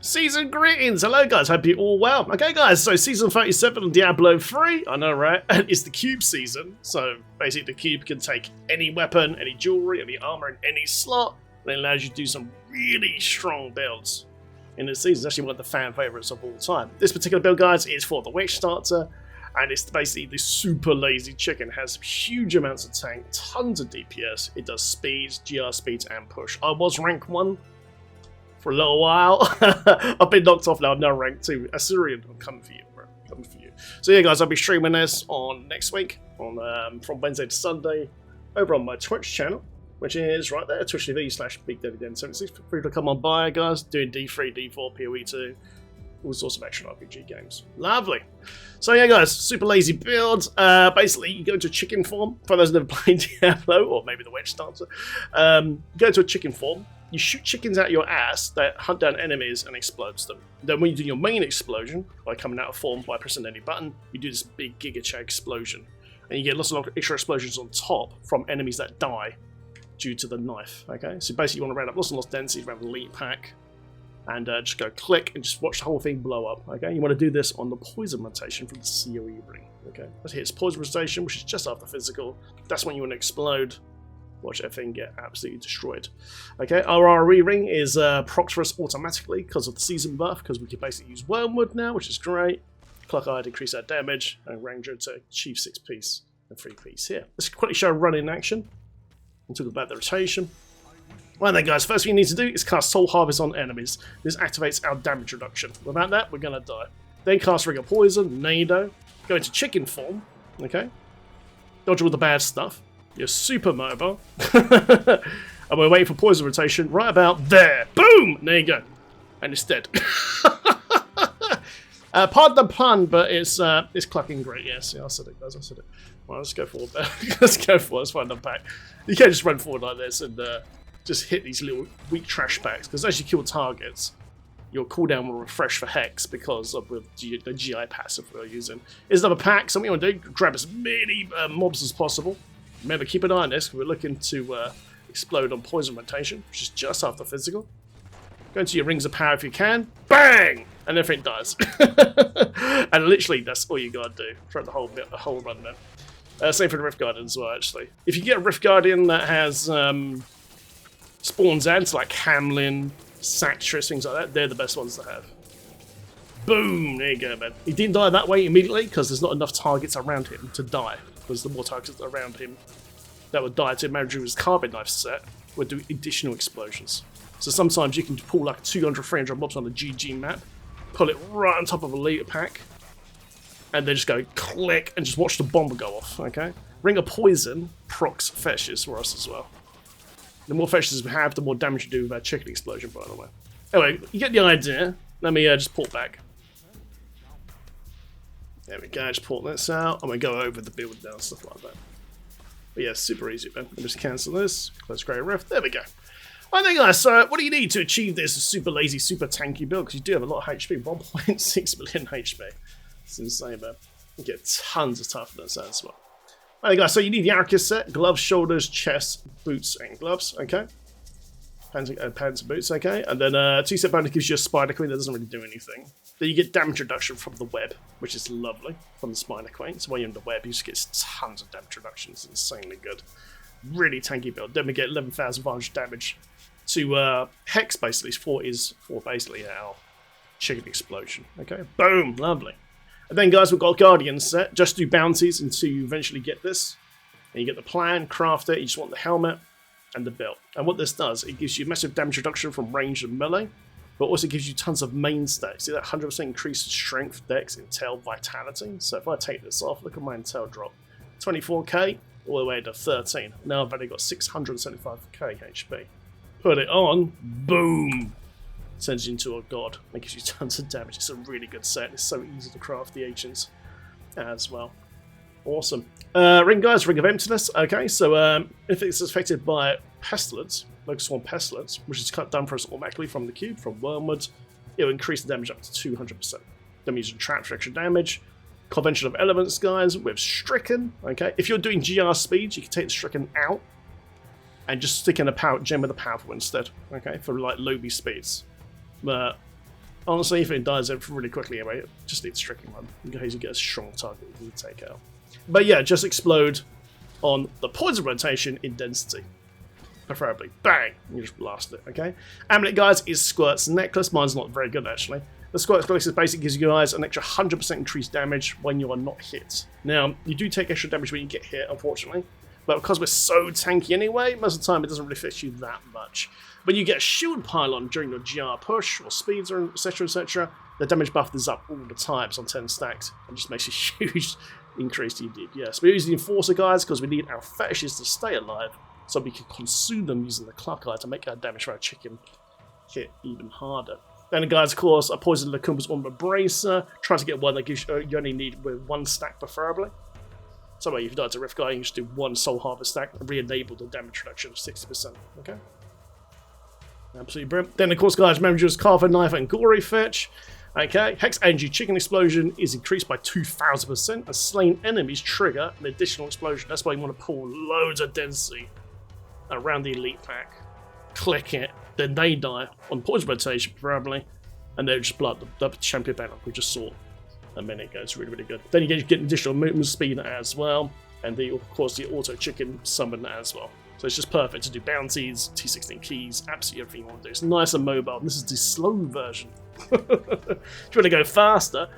Season greetings! Hello guys, hope you're all well. Okay guys, so season 37 on Diablo 3, I know right, and it's the cube season, so basically the cube can take any weapon, any jewelry, any armor in any slot, and it allows you to do some really strong builds in this season. It's actually one of the fan favourites of all time. This particular build guys is for the witch starter, and it's basically the super lazy chicken. It has huge amounts of tank, tons of DPS, it does speeds, GR speeds and push. I was rank 1 for a little while. I've been knocked off now. I'm now rank 2. Assyrian, I'm coming for you, bro. Coming for you. So yeah, guys, I'll be streaming this on next week, on from Wednesday to Sunday, over on my Twitch channel, which is right there, twitch.tv/BigDaddyDen76. Feel free to come on by, guys. Doing D3, D4, PoE2, all sorts of action RPG games. Lovely. So yeah, guys, super lazy build. Basically, you go into a chicken form. For those who've never played Diablo, or maybe the witch starter, go to a chicken form. You shoot chickens out your ass that hunt down enemies and explodes them. Then when you do your main explosion, by coming out of form by pressing any button, you do this big giga explosion. And you get lots of extra explosions on top from enemies that die due to the knife. Okay, so basically you want to round up lots and lots of density around the elite pack, and just go click and just watch the whole thing blow up. Okay, you want to do this on the poison rotation from the COE ring. Okay, that hits poison rotation, which is just after physical. That's when you want to explode. Watch everything get absolutely destroyed. Okay, our RE ring is procs for us automatically because of the season buff, because we can basically use Wormwood now, which is great. Clock Eye to increase our damage, and Ranger to achieve 6 piece and 3 piece here. Let's quickly show run in action and talk about the rotation. Right then, guys, first thing you need to do is cast Soul Harvest on enemies. This activates our damage reduction. Without that, we're going to die. Then cast Ring of Poison, Nado, go into chicken form, okay? Dodge all the bad stuff. You're super mobile. And we're waiting for poison rotation right about there. Boom! There you go. And it's dead. Pardon the pun, but it's clucking great. Yes, yeah, I said it, guys. I said it. Well, let's go forward there. Let's go forward. Let's find them back. You can't just run forward like this and just hit these little weak trash packs, because as you kill targets, your cooldown will refresh for Hex because of the GI passive we're using. Here's another pack. Something you want to do, grab as many mobs as possible. Remember, keep an eye on this. We're looking to explode on poison rotation, which is just after physical. Go into your rings of power if you can. Bang! And everything dies. And literally, that's all you gotta do throughout the whole run there. Same for the Rift Guardian as well, actually. If you get a Rift Guardian that has spawns ads like Hamlin, Sactress, things like that, they're the best ones to have. Boom! There you go, man. He didn't die that way immediately because there's not enough targets around him to die. Because the more targets around him that would die to manage his carbon knife set would do additional explosions. So sometimes you can pull like 200, 300 mobs on the GG map, pull it right on top of a leader pack, and then just go click and just watch the bomb go off, okay? Ring of Poison procs fetches for us as well. The more fetches we have, the more damage you do with our chicken explosion, by the way. Anyway, you get the idea. Let me just port back. There we go, just port this out. I'm going to go over the build now and stuff like that. But yeah, super easy, man. I'll just cancel this, close Grey Rift. There we go. Alright then, guys, so what do you need to achieve this super lazy, super tanky build? Because you do have a lot of HP, 1.6 million HP. It's insane, man. You get tons of toughness as well. Alright guys, so you need the ARACHYR set, gloves, shoulders, chest, boots, and gloves, okay? Pants and boots, okay? And then 2-set bonus gives you a Spider Queen that doesn't really do anything. Then you get damage reduction from the web, which is lovely, from the Spider Queen. So when you're in the web, you just get tons of damage reduction. It's insanely good. Really tanky build. Then we get 11,500 damage to Hex, basically, for basically our chicken explosion. Okay, boom, lovely. And then, guys, we've got a Guardian set. Just do bounties until you eventually get this. And you get the plan, craft it. You just want the helmet and the belt. And what this does, it gives you massive damage reduction from range and melee, but also gives you tons of main stats. See that 100% increased strength, dex, intel, vitality? So if I take this off, look at my intel drop. 24k all the way to 13. Now I've only got 675k HP. Put it on, boom! Turns you into a god. It gives you tons of damage. It's a really good set. It's so easy to craft the agents as well. Awesome. Ring, guys, Ring of Emptiness. Okay, so if it's affected by Pestilence, Locust Swarm Pestilence, which is done for us automatically from the cube, from Wormwood, it'll increase the damage up to 200%. Then we're using Trap for extra damage. Convention of Elements, guys, with Stricken. Okay, if you're doing GR speeds, you can take the Stricken out and just stick in a gem with a powerful instead. Okay, for like low B speeds. Honestly, if it dies really quickly anyway, it just needs stricken one in case you get a strong target you can take out. But yeah, just explode on the poison rotation in density. Preferably. Bang! You just blast it, okay? Amulet, guys, is Squirt's necklace. Mine's not very good, actually. The Squirt's necklace basically gives you guys an extra 100% increased damage when you are not hit. Now, you do take extra damage when you get hit, unfortunately. But because we're so tanky anyway, most of the time it doesn't really affect you that much. When you get a shield pylon during your GR push, or speeds, or etc., the damage buff is up all the time. It's on 10 stacks. It just makes a huge increase to your DPS. We're using the Enforcer, guys, because we need our fetishes to stay alive, so we can consume them using the Cluck-Eye to make our damage for our chicken hit even harder. Then, guys, of course, I poisoned the Kumba's on the Bracer. Try to get one that gives you only need with 1 stack, preferably. So, if you die to Rift Guy, you just do 1 Soul Harvest stack and re-enable the damage reduction of 60%. Okay? Absolutely brilliant. Then, of course, guys, remember just Carver Knife and Gory Fetch. Okay, Hex Energy Chicken Explosion is increased by 2,000%. As slain enemies trigger an additional explosion. That's why you want to pull loads of density around the elite pack. Click it, then they die on poison rotation, probably, and then just blood the champion banner we just saw a minute ago. It's really, really good. Then you get additional movement speed as well, and of course the auto chicken summon as well. So it's just perfect to do bounties, T16 keys, absolutely everything you want to do. It's nice and mobile. This is the slow version. If you want to go faster,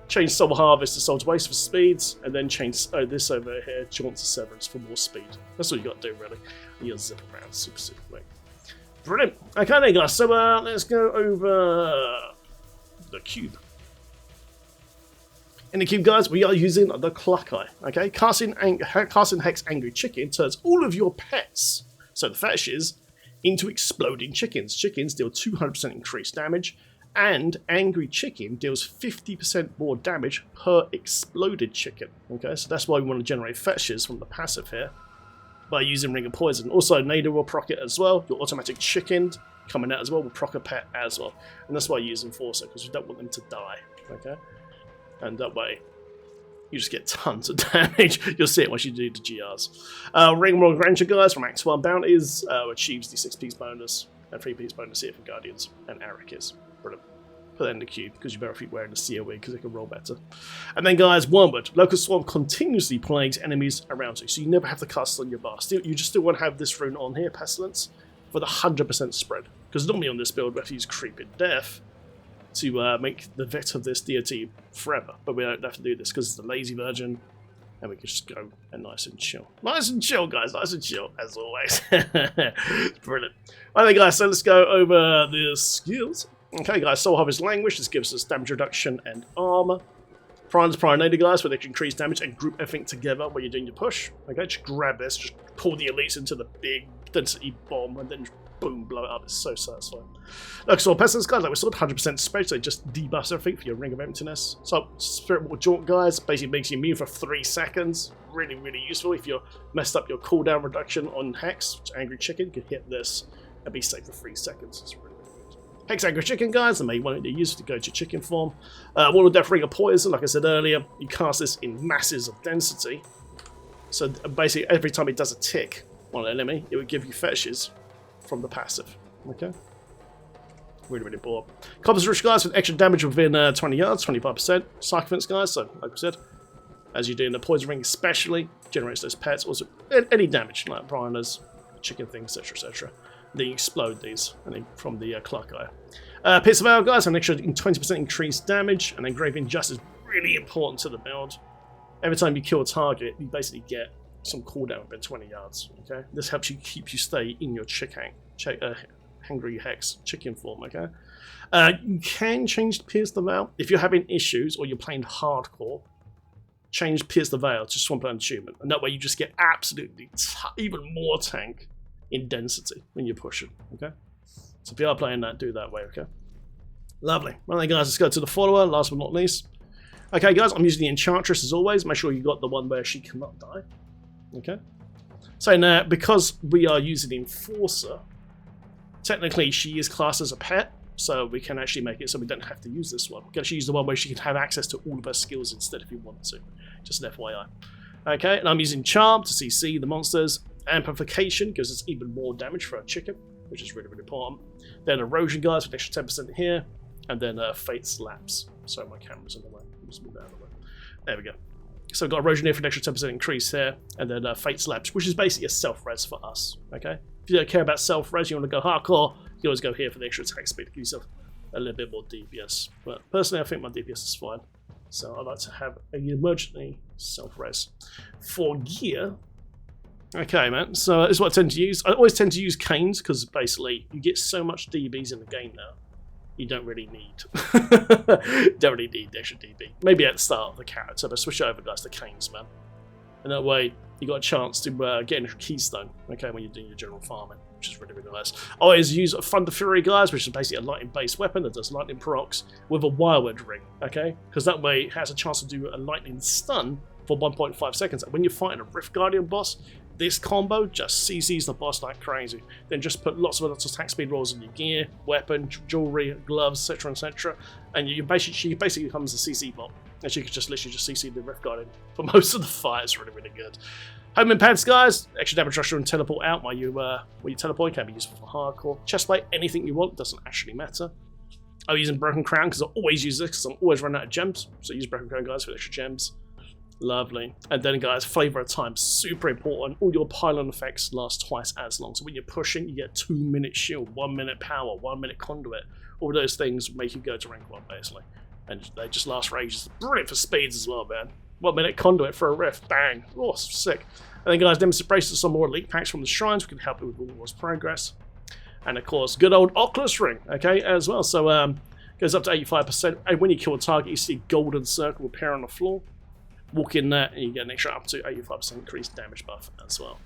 change Soul Harvest to Soul to Waste for speeds, and then change this over here, Jaunt to Severance for more speed. That's all you got to do, really. And you'll zip around super, super quick. Brilliant. Okay, then, guys. So let's go over the cube. In the cube, guys, we are using the Cluck-Eye. Okay, casting Hex Angry Chicken turns all of your pets, so the fetishes, into exploding chickens. Chickens deal 200% increased damage, and Angry Chicken deals 50% more damage per exploded chicken. Okay, so that's why we want to generate fetishes from the passive here by using Ring of Poison. Also, Nader will proc it as well. Your automatic chicken coming out as well will proc a pet as well. And that's why I use Enforcer, because we don't want them to die. Okay? And that way, you just get tons of damage. You'll see it once you do the GRs. Ring Royal Ranger, guys, from Act 1 Bounties, achieves the 6-piece bonus and 3-piece bonus here for Guardians and ARACHYRs. Brilliant. Put that in the cube, because you better keep wearing the COE, because it can roll better. And then, guys, Wormwood. Locust Swarm continuously plagues enemies around you, so you never have to cast on your bar. You just still want to have this rune on here, Pestilence, for the 100% spread. Because normally on this build, we have to use Creeping Death to make the vet of this deity forever. But we don't have to do this, because it's the lazy version, and we can just go and nice and chill. Nice and chill, guys. Nice and chill, as always. Brilliant. Alright, guys, so let's go over the skills. Okay, guys, Soul Harvest Languish. This gives us damage reduction and armor. Prime's Priorinator, guys, where they can increase damage and group everything together while you're doing your push. Okay, just grab this, just pull the elites into the big density bomb, and then boom, blow it up. It's so satisfying. Look, so Pestilence, guys, like we saw 100% spread, so it just debuffs everything for your Ring of Emptiness. So Spirit Wall Jaunt, guys, basically makes you immune for 3 seconds. Really, really useful. If you're messed up your cooldown reduction on Hex, Angry Chicken, you can hit this and be safe for 3 seconds. It's really Hex Angry Chicken, guys, the main one you use to go to chicken form. Wall of Death, Ring of Poison, like I said earlier, you cast this in masses of density. So basically, every time it does a tick on an enemy, it would give you fetishes from the passive. Okay? Really, really poor. Compass Rush, guys, with extra damage within 20 yards, 25%. Sycophants, guys, so like I said, as you do in the Poison Ring especially, generates those pets. Also, any damage, like piranhas, chicken things, etc., etc. Then you explode these from the Cluck-Eye. Pierce of Veil, guys, an extra 20% increased damage, and then Grave Injustice is really important to the build. Every time you kill a target, you basically get some cooldown within 20 yards. Okay, this helps you stay in your Hungry Hex chicken form. Okay, you can change Pierce the Veil if you're having issues or you're playing hardcore. Change Pierce the Veil to Swampland Achievement, and that way you just get absolutely even more tank in density when you're pushing, okay? So if you are playing that, do it that way, okay? Lovely. Right then, guys, let's go to the follower, last but not least. Okay, guys, I'm using the Enchantress as always. Make sure you got the one where she cannot die, okay? So now, because we are using Enforcer, technically she is classed as a pet, so we can actually make it so we don't have to use this one. We can actually use the one where she can have access to all of her skills instead if you want to. Just an FYI. Okay, and I'm using Charm to CC the monsters. Amplification gives us even more damage for our chicken, which is really, really important. Then Erosion, guys, with extra 10% here. And then Fate's Lapse. Sorry, my camera's in the way. Just move that out of the way. There we go. So we've got Erosion here for an extra 10% increase here, and then Fate's Lapse, which is basically a self-res for us, okay? If you don't care about self-res, you want to go hardcore, you always go here for the extra attack speed to give yourself a little bit more DPS. But personally, I think my DPS is fine. So I like to have an emergency self-res for gear. Okay, man, so this is what I tend to use. I always tend to use canes, because basically you get so much DBs in the game now. You don't really need the extra DB. Maybe at the start of the character, but switch over, guys, to canes, man. And that way, you got a chance to get an extra keystone, okay, when you're doing your general farming, which is really, really nice. I always use a Thunder Fury, guys, which is basically a lightning-based weapon that does lightning procs with a Wildwood ring, okay? Because that way it has a chance to do a lightning stun for 1.5 seconds. And when you're fighting a Rift Guardian boss, this combo just CCs the boss like crazy. Then just put lots of attack speed rolls in your gear, weapon, jewelry, gloves, etc., and she basically becomes a CC bot. And she could just literally just CC the Rift Guardian for most of the fight. It's really, really good. Home Impads, guys, extra damage rusher and teleport out while you teleport. Can be useful for hardcore. Chestplate, anything you want, doesn't actually matter. I'm using Broken Crown because I always use this because I'm always running out of gems. So use Broken Crown, guys, for extra gems. Lovely. And then, guys, Flavor of Time, super important. All your pylon effects last twice as long. So when you're pushing, you get 2-minute shield, 1-minute power, 1-minute conduit. All those things make you go to rank 1, basically. And they just last for ages. Brilliant for speeds as well, man. 1-minute conduit for a rift. Bang. Oh, sick. And then, guys, Nemesis Bracelets, some more elite packs from the shrines. We can help you with all War's progress. And, of course, good old Oculus Ring, okay, as well. So, goes up to 85%. And when you kill a target, you see a golden circle appear on the floor. Walk in there and you get an extra up to 85% increased damage buff as well.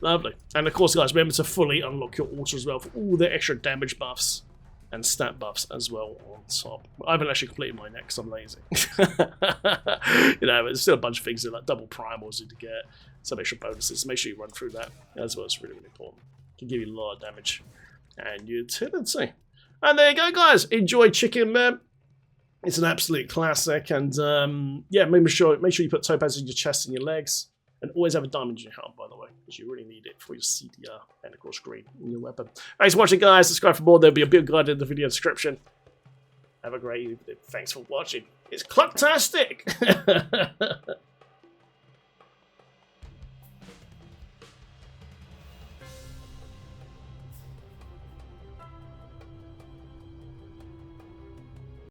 Lovely. And of course, guys, remember to fully unlock your altar as well for all the extra damage buffs and stat buffs as well on top. I haven't actually completed mine yet because I'm lazy. You know, there's still a bunch of things like double primals to get, some extra bonuses. Make sure you run through that as well. It's really, really important. It can give you a lot of damage and utility. And there you go, guys. Enjoy Chicken, man. It's an absolute classic, and yeah, make sure you put topaz in your chest and your legs, and always have a diamond in your helm, by the way, because you really need it for your CDR and of course green in your weapon. Thanks for watching, guys. Subscribe for more. There'll be a build guide in the video description. Have a great evening. Thanks for watching. It's clocktastic.